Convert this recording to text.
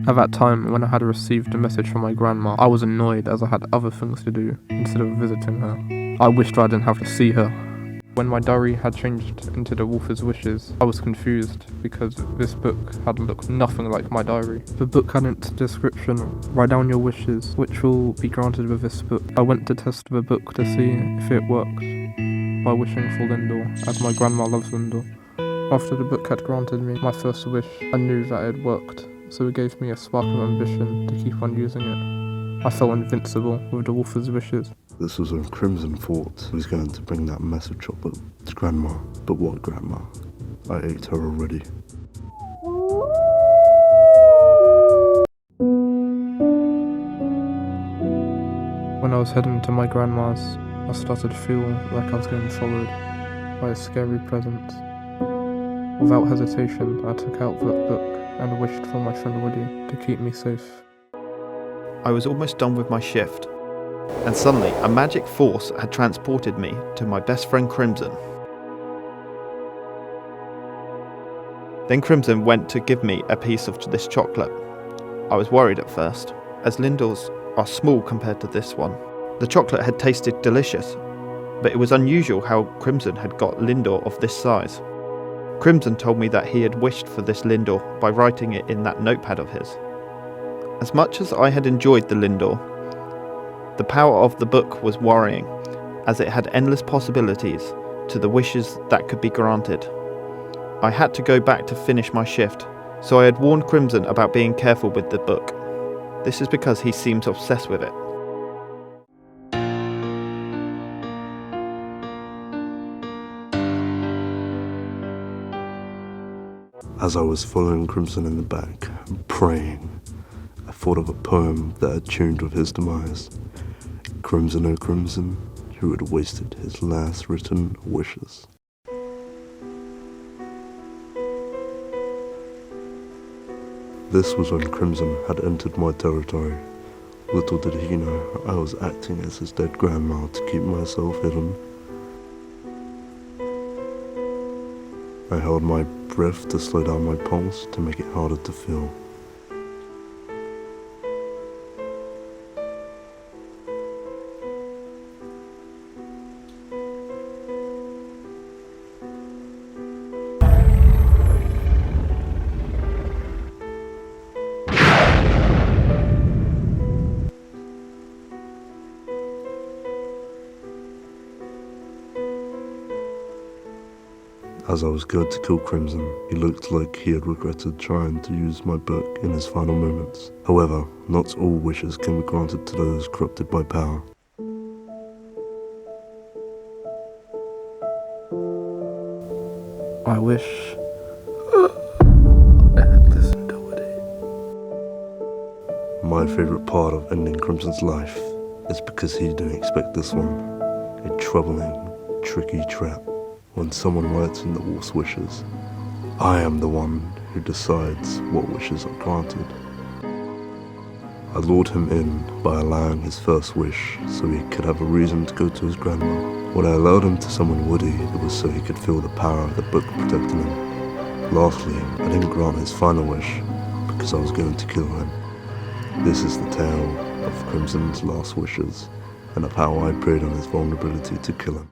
At that time, when I had received a message from my grandma, I was annoyed as I had other things to do instead of visiting her. I wished I didn't have to see her. When my diary had changed into the author's wishes, I was confused because this book had looked nothing like my diary. The book had its description, "Write down your wishes, which will be granted with this book." I went to test the book to see if it worked by wishing for Lindor, as my grandma loves Lindor. After the book had granted me my first wish, I knew that it worked, so it gave me a spark of ambition to keep on using it. I felt invincible with the author's wishes. This was when Crimson thought he was going to bring that message up to Grandma. But what Grandma? I ate her already. When I was heading to my grandma's, I started to feel like I was getting followed by a scary presence. Without hesitation, I took out that book and wished for my friend Woody to keep me safe. I was almost done with my shift, and suddenly a magic force had transported me to my best friend Crimson. Then Crimson went to give me a piece of this chocolate. I was worried at first, as Lindor's are small compared to this one. The chocolate had tasted delicious, but it was unusual how Crimson had got Lindor of this size. Crimson told me that he had wished for this Lindor by writing it in that notepad of his. As much as I had enjoyed the Lindor, the power of the book was worrying, as it had endless possibilities to the wishes that could be granted. I had to go back to finish my shift, so I had warned Crimson about being careful with the book. This is because he seems obsessed with it. As I was following Crimson in the back and praying, I thought of a poem that had tuned with his demise. Crimson, oh Crimson, who had wasted his last written wishes. This was when Crimson had entered my territory. Little did he know I was acting as his dead grandma to keep myself hidden. I held my breath to slow down my pulse to make it harder to feel. As I was going to kill Crimson, he looked like he had regretted trying to use my book in his final moments. However, not all wishes can be granted to those corrupted by power. I wish I had listened to Woody. My favourite part of ending Crimson's life is because he didn't expect this one. A troubling, tricky trap. When someone writes in the author's wishes, I am the one who decides what wishes are granted. I lured him in by allowing his first wish so he could have a reason to go to his grandma. When I allowed him to summon Woody, it was so he could feel the power of the book protecting him. Lastly, I didn't grant his final wish because I was going to kill him. This is the tale of Crimson's last wishes and of how I preyed on his vulnerability to kill him.